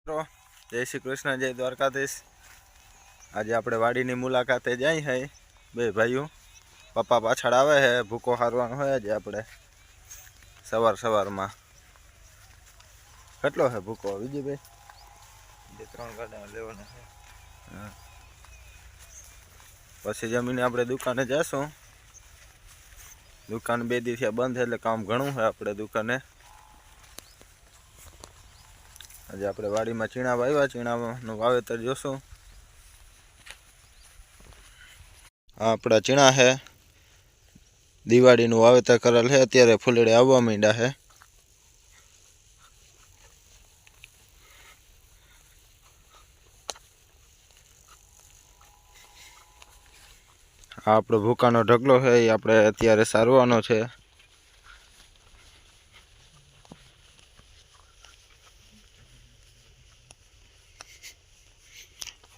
મિત્રો, જય શ્રી કૃષ્ણ, જય દ્વારકાધીશ। આજે આપણે વાડીની મુલાકાતે જાય છે બે ભાઈઓ। પપ્પા પાછળ આવે છે, ભૂકો હારવાનો હોય આજે આપણે સવારમાં। કેટલો છે ભૂકો વિજયભાઈ? 2-3 ગાડા લેવાના છે। હા, પછી જમીને આપણે દુકાને જઈશું। દુકાન 2 દિવસ બંધ એટલે કામ ઘણું છે આપણે દુકાને। આજે આપણે વાડીમાં ચીણા વાવ્યા, ચીણાનું વાવેતર જોશું। આ આપણા ચીણા છે, દિવાળીનું વાવેતર કરેલ છે, અત્યારે ફૂલડે આવવા માંડ્યા છે। આ આપણો ભૂકાનો ઢગલો છે, એ આપણે અત્યારે સારવાનો છે।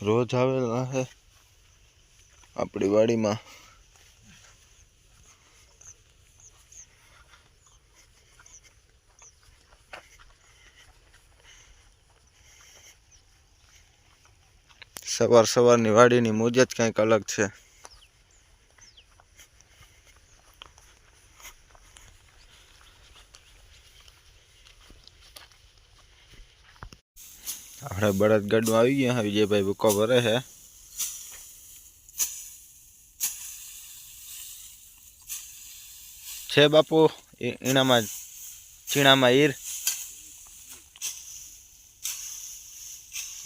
રોજ આવેલા છે આપણી વાડીમાં। સવારની વાડીની મોજ જ કંઈક અલગ છે। આપણે બળદગાડું આવી ગયા, વિજયભાઈ ભૂકો ભરે છે બાપુ। એનામાં ચીણામાં ઈર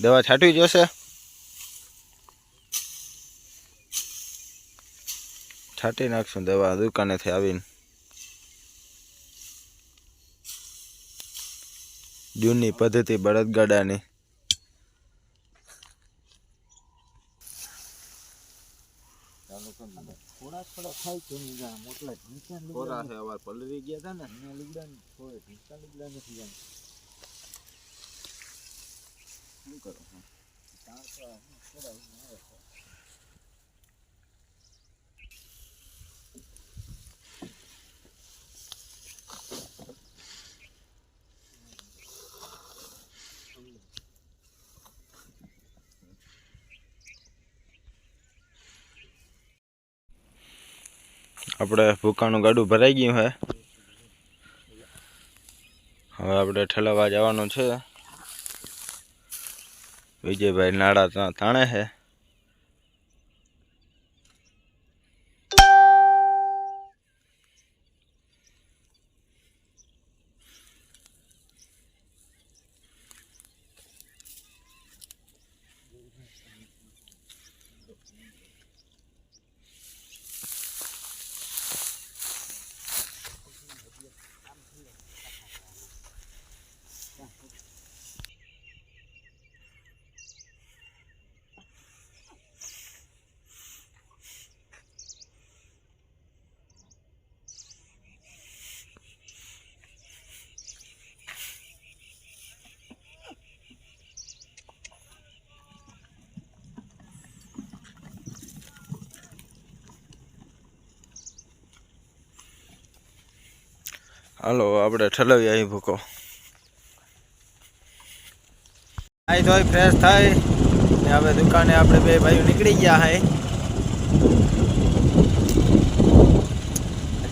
દવા છાંટવી જોશે, છાંટી નાખશું દવા દુકાનેથી આવીને। જૂની પદ્ધતિ બળદગાડાની। પલરી ગયા હતા ને લુગડા નથી શું કરો? આપણે ભૂકાનું ગાડું ભરાઈ ગયું છે, હવે આપણે ઠલાવા જવાનું છે। વિજયભાઈ નાડા તાણે છે। હાલો આપણે ઠલાવી આવી ભૂકો। નાઈ ધોઈ ફ્રેશ થાય ને હવે દુકાને આપણે બે ભાઈઓ નીકળી ગયા છે।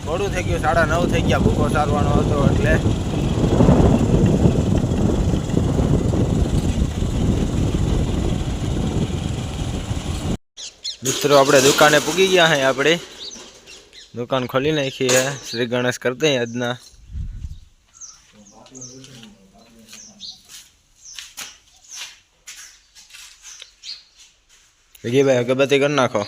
થોડું થઈ ગયું, 9:30 થઈ ગયા, ભૂકો સારવાનો હતો એટલે। મિત્રો આપણે દુકાને પૂગી ગયા છે, આપણે દુકાન ખોલી નાખી है। श्री गणेश करते हैं આજના। વિજયભાઈ અગરબત્તી કરી નાખો।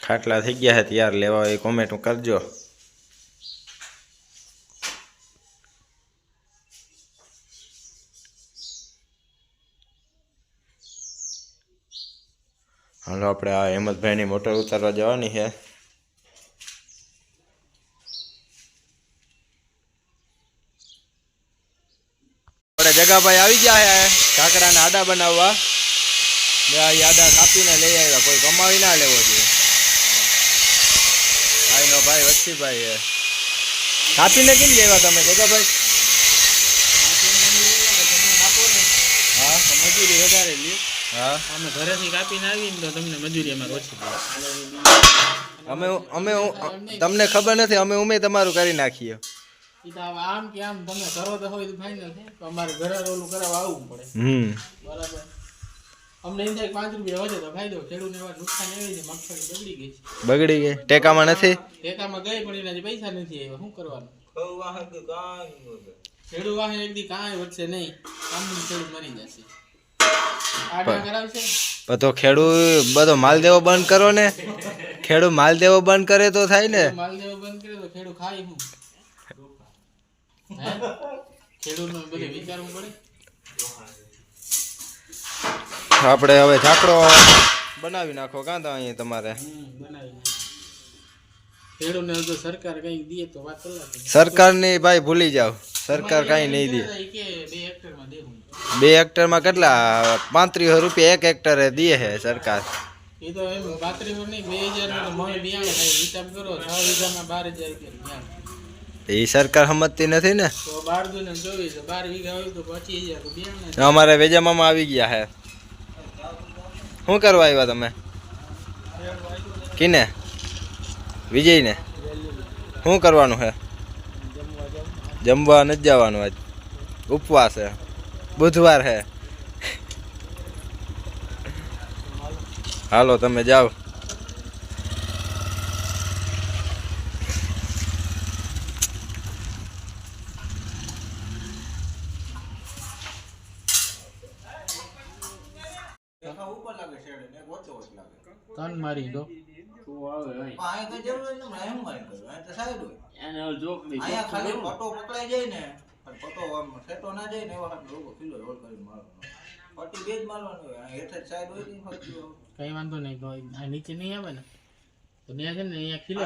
ખાટલા થઈ ગયા છે તૈયાર, લેવા હોય કોમેન્ટ કરજો। હાલો આપણે આ હેમંતભાઈની મોટર ઉતારવા જવાની છે। જગાભાઈ આવી ગયા હે ઢાકડાના આડા બનાવવા. આડા કાપીને લઈ આવ્યા, કોઈ કમાવી ના લેવો જોઈએ. ભાઈનો ભાઈ વચ્ચીભાઈ હે. કાપીને કેમ લેવા તમે જગાભાઈ? હા, મજૂરી વધારે લે. હા, અમે ઘરેથી કાપીને આવીને તો તમને મજૂરી અમારે ઓછી પડે. અમે તમને ખબર નથી, અમે ઉમે તમારું કરી નાખીએ. આમ કે આમ તમે કરો તો હોય તો ફાઇનલ છે, તો અમારે ઘરે ઓલું કરાવવા આવવું પડે. બરાબર. અમને એમ થાય 5 રૂપિયા વધે તો ફાયદો. ખેડૂતને એવા નુકસાન એવી છે, મગફળી બગડી ગઈ છે. બગડી ગઈ? ટેકામાં નથી? ટેકામાં ગઈ પણ એના પૈસા નથી આવ્યા. શું કરવાનું? ખેડૂત વાહે એક દી કાંઈ વધશે નહીં, આમનું ખેડૂત મરી જશે. તો ખેડૂત બધો માલ દેવો બંધ કરો ને. ખેડૂત માલ દેવો બંધ કરે તો થાય ને. માલ દેવો બંધ કરે તો ખેડૂત ખાય શું? ખેડૂતનું બધું વિચારવું પડે. આપણે હવે ઝાકડો બનાવી નાખો કાંતા અહીંયા તમારે. ખેડૂતને જો સરકાર કઈ દે તો વાત અલગ. સરકારની ભાઈ ભૂલી જાવ, સરકાર કઈ નહીં દે. 2 હેક્ટરમાં કેટલા 3500 રૂપિયા 1 હેક્ટરે દે છે સરકાર. એ તો એમ 3500 નહીં, 2000 મણ બિયારણ થાય. હિસાબ કરો 6 વીઘામાં 12000 રૂપિયા. એ સરકાર સમજતી નથી ને. તો 12 ને 24 12 વીઘા હોય તો 25000 રૂપિયા. અમારે વેજામાં આવી ગયા હે. શું કરવા આવ્યા તમે? કિને? વિજયને? શું કરવાનું છે? જમવા નથી જવાનું આજ, ઉપવાસ છે, બુધવાર છે. હાલો તમે જાઓ. તન મારી દો. કઈ વાંધો નહીં, નીચે નહીં આવે ને તો ત્યાં છે ને અહીંયા ખીલો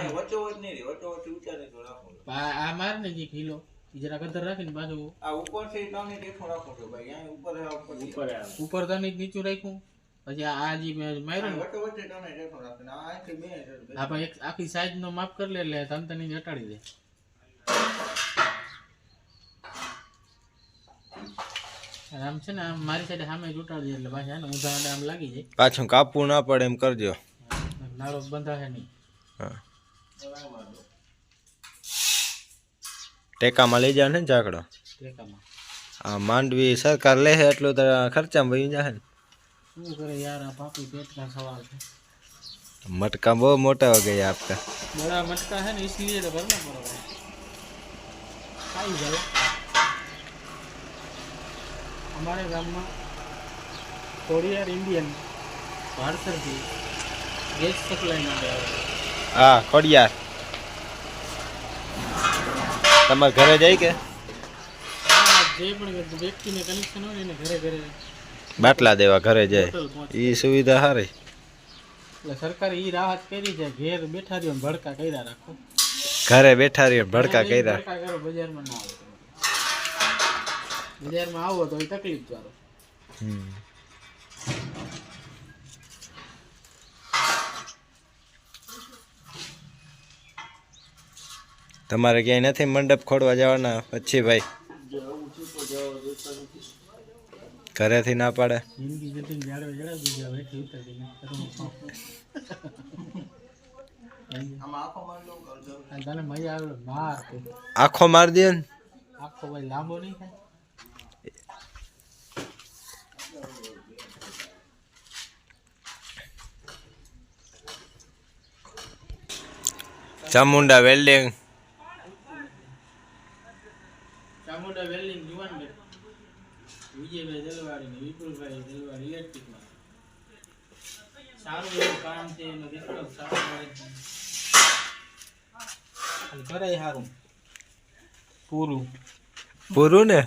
આ માર ને જે ખીલો જરા કદર રાખીને પાછું ઉપર તો નીચું રાખ્યું. પછી આ જે માર્યો ને આખી સાઈઝ નો માપ કરી લે એટલે તંતની હટાડી દે. આમ છે ને આમ મારી સાઈડ સામે ઉટાડી દે એટલે પાછા ને ઊંધા આમ લાગી જાય. પાછું કાપવું ના પડે એમ કરજો. નાળો બંધાશે નહીં. ટેકામાં લઈ જાય ને ઝાકડો. ટેકામાં આ માંડવી સરકાર લે એટલું તો ખર્ચામાં વહી જાય ને. શું કરે યાર, આ પાપી पेट का सवाल है. मटका बहुत मोटा हो गया आपका. बड़ा मटका है ना, इसलिए तो भरना पड़ेगा. आई जाओ हमारे गांव में कोरियर इंडियन पार्सल की गैस सप्लाई में गया. हाँ कोरियर તમાર ઘરે જાય કે? હા જે પણ વ્યક્તિને કનેક્શન હોય ને ઘરે ઘરે બાટલા દેવા ઘરે જાય. એ સુવિધા સારી. એટલે સરકારે ઈ રાહત કરી છે, ઘેર બેઠા રહ્યો ભડકા કર્યા રાખો. ઘરે બેઠા રહ્યો ભડકા કર્યા. બજારમાં ના આવો, બજારમાં આવો તો એ તકલીફ વાળો. તમારે ક્યાંય નથી મંડપ ખોડવા જવાના પછી ભાઈ? ઘરેથી ના પાડે. આખો માર દે ને. આખો ભાઈ લાંબો નહીં થાય. ચામુંડા વેલ્ડિંગ. ચામુંડા વેલ્ડિંગ જુવાન બે વિજયભાઈ દલવાડી ને વિપુલભાઈ દલવાડી ઇલેક્ટ્રિકમાં સારું એવું કામ છે. એનો રિસ્પોન્સ સારો મળે છે. કરાય સારું પૂરું પૂરું ને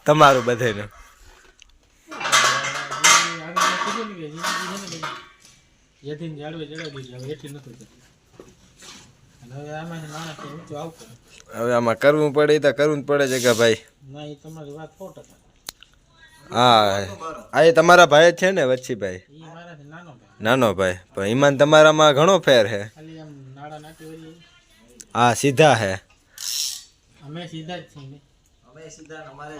તમારું બધાનું. જેથી જાળવે ચડાવી દીધી, હવે એથી નતું. હવે આમાં માણસ ઊંચું આવતું. હવે આમાં કરવું પડે તો કરવું જ પડે છે કે ભાઈ. ના એ તમારી વાત 100%. હા આ એ તમારા ભાઈ જ છે ને વચ્ચીભાઈ? નાનો ભાઈ. પણ ઈમાન તમારામાં ઘણો ફેર છે. હા સીધા હે. અમે સીધા જ છીએ.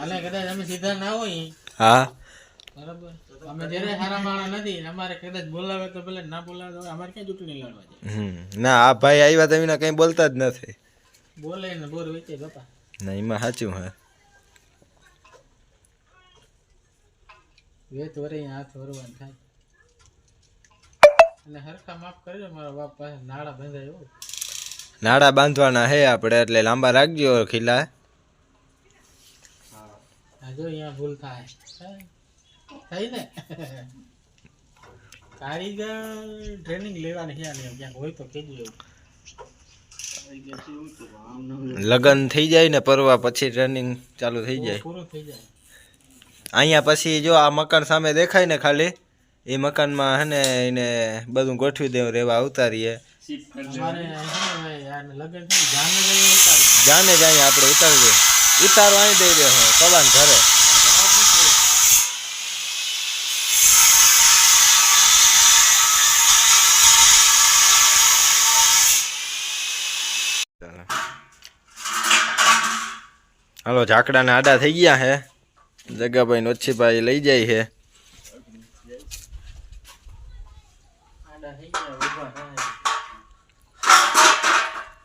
અને કદાચ અમે સીધા ના હોય હા બરાબર, અમે જ્યારે સારા માણસ નથી, અમારે કદાચ બોલાવે તો ભલે, ના બોલાવે તો અમારે ક્યાં ચૂંટણી લડવા જાય. ના આ ભાઈ આવ્યા તમે કઈ બોલતા જ નથી. બોલે ને બોર વેચે બાપા. ના એમાં સાચું હે. વેચ વરે હાથ વરવાન થાય. અને હરખા માફ કરજો મારા બાપ પાસે નાળા બંધાય એવું. નાડા બાંધવાના હે આપણે, એટલે લાંબા રાખજો ખીલા. હા જો અહીંયા ભૂલ થાય થાય ને. કારીગર ટ્રેનિંગ લેવાની છે ને ક્યાંક હોય તો કહેજો એવું. લગન થઈ જાય ને પરવા પછી ટ્રેનિંગ ચાલુ થઈ જાય. પૂરું થઈ જાય. અહીંયા પછી જો આ મકાન સામે દેખાય ને ખાલી, એ મકાનમાં હે ને એને બધું ગોઠવી દેવું, રેવા ઉતારીએ. જાને જાય આપણે ઉતારી દે. ઉતારો અહીં દઈ દે કવાન ઘરે. હાલો ઝાકડાને આડા થઈ ગયા હે. જગાભાઈ નોછીભાઈ લઈ જાય છે.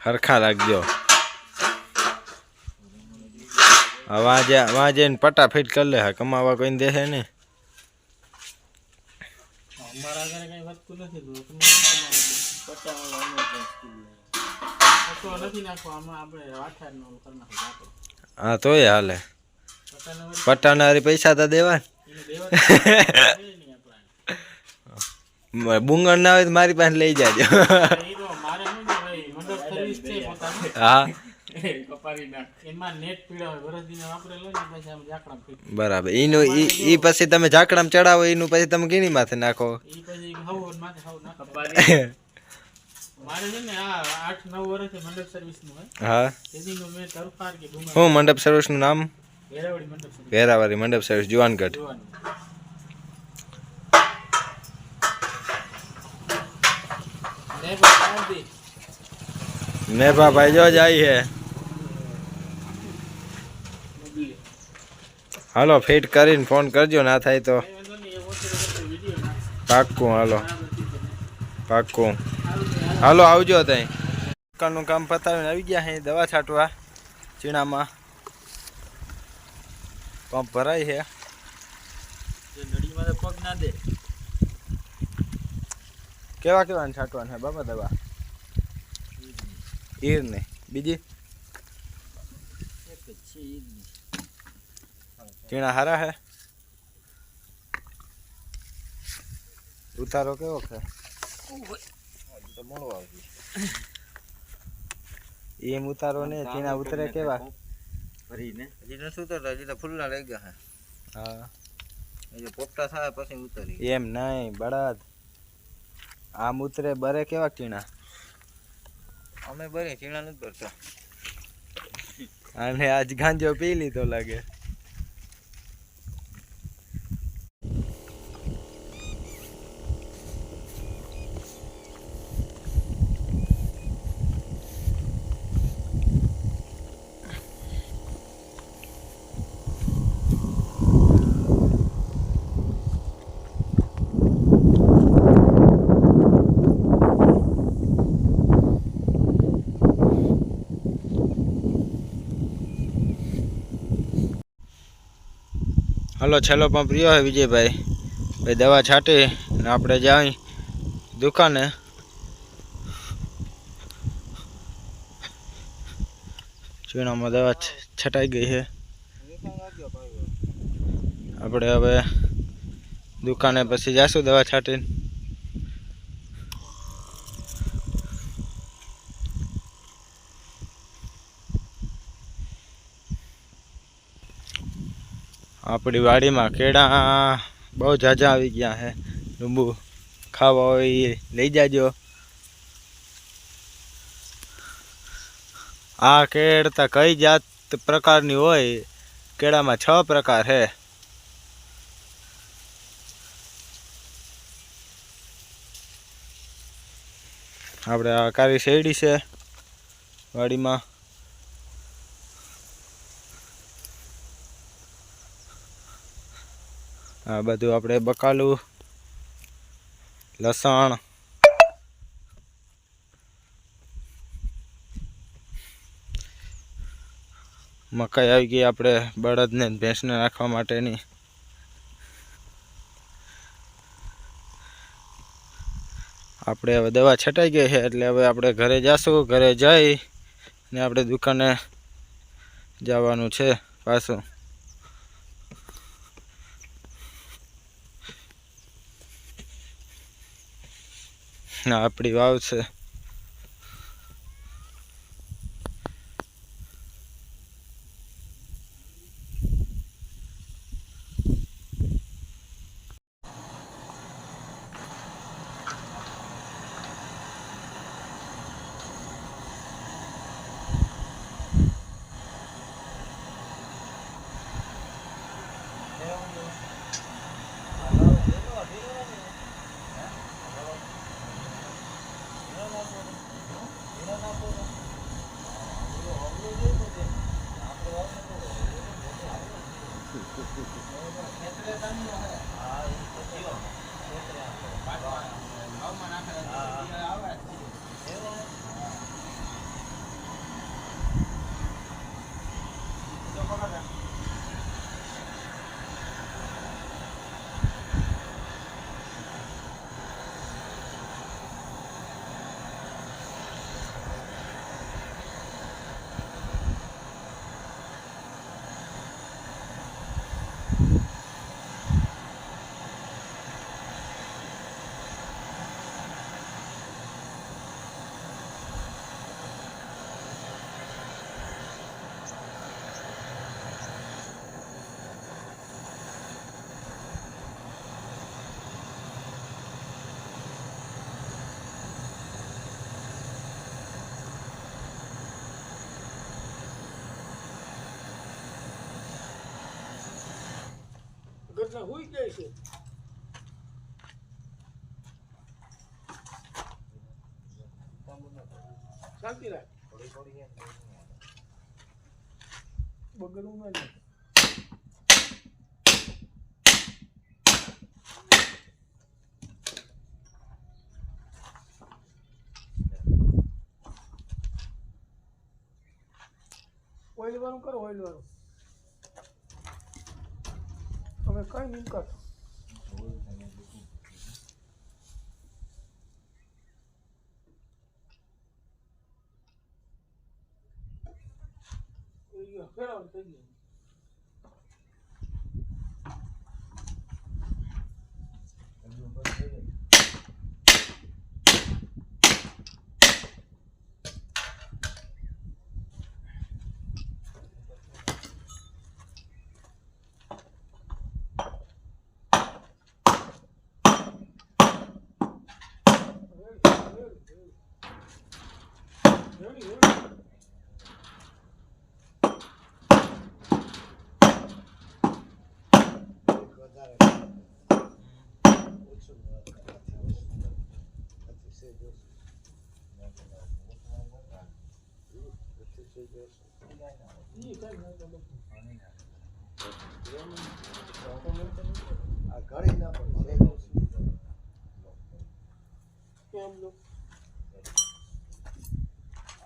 હરખા રાખજો. વાં જઈને પટા ફીટ કરી લે. કમાવા કોઈને દે ને. હા તોય હાલે. પટ્ટાના પૈસા તો દેવા. બુંગણ ના હોય તો મારી પાસે લઈ જાજો. હા બરાબર. એનું ઈ પછી તમે ઝાકડામાં ચડાવો, એનું પછી તમે ગીણી માથે નાખો. હા શું મંડપ સર્વિસ નું નામ? વેરાવાળી મંડપ સર્વિસ, જુવાનગઢ. મેભા ભાઈ જો જાય છે. હાલો ફિટ કરીને ફોન કરજો, ના થાય તો પાક્કું. હાલો પાક્કું. હાલો આવજો. ત્યાં દુકાનનું કામ પતાવીને આવી ગયા છે. દવા છાંટવા ચીણામાં. પંપ ભરાય છે. પગ ના દે. કેવા કેવા છાંટવાનું છે બાબા દવા? ઈર ને બીજી ચીણા હારા હે. ઉતારો કેવો છે? એમ ઉતારો ને ચીણા ઉતરે કેવા? ભરીને હજી શું તો હજી તો ફૂલના લઈ ગયા. હા એ પોપટા થાય પછી ઉતરી. એમ નહીં બળદ, આમ ઉતરે બરે કેવા ચીણા? અમે બરે ચીણા નથી ભરતા. અને આજ ગાંજો પી લીધો લાગે. હાલો છેલ્લો પંપ રહ્યો હે વિજયભાઈ. ભાઈ દવા છાંટી ને આપણે જાય દુકાને. ચૂનામાં દવા છટાઈ ગઈ છે. આપણે હવે દુકાને પછી જાશું દવા છાંટીને. આપણી વાડીમાં કેળા બહુ ઝાઝા આવી ગયા છે. લીંબુ ખાવા હોય લઈ જાજો. આ કેળતા કઈ જાત પ્રકારની હોય? કેળામાં 6 પ્રકાર છે. આપણે આ કારી શેરડી છે વાડીમાં. આ બધું આપણે બકાલું, લસણ, મકાઈ આવી ગઈ આપણે બળદને ભેંસને નાખવા માટેની. આપણે હવે દવા છટાઈ ગઈ છે એટલે હવે આપણે ઘરે જાશું. ઘરે જઈ ને આપણે દુકાને જવાનું છે પાછું. આપણી વાવ છે. હુઈ જાય છે. શાંતિ રાખ. બગડવું નથી. ઓઇલ વાળું કરો, ઓઇલ વાળું. તમે કઈ નહીં કરો. ફેરવાનું થઈ ગયું.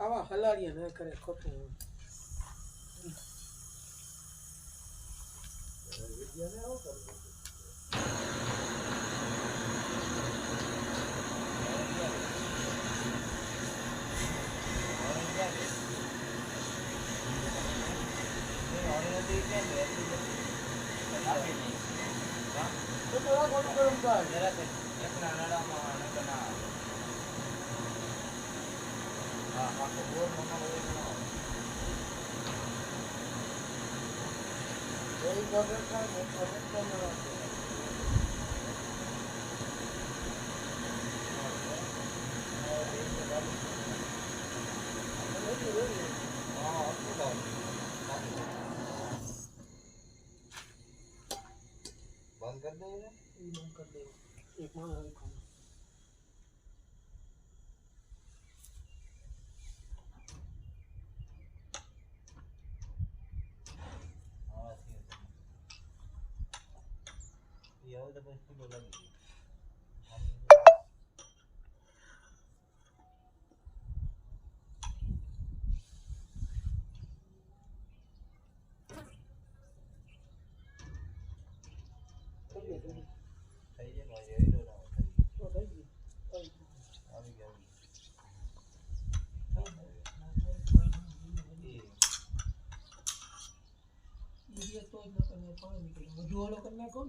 આવા હલાડિયા ન કરે ખોટું. बंद कर दे एक मां તો જ નકર પાણી નીકળે વધુ ઓલો કરી નાખો ને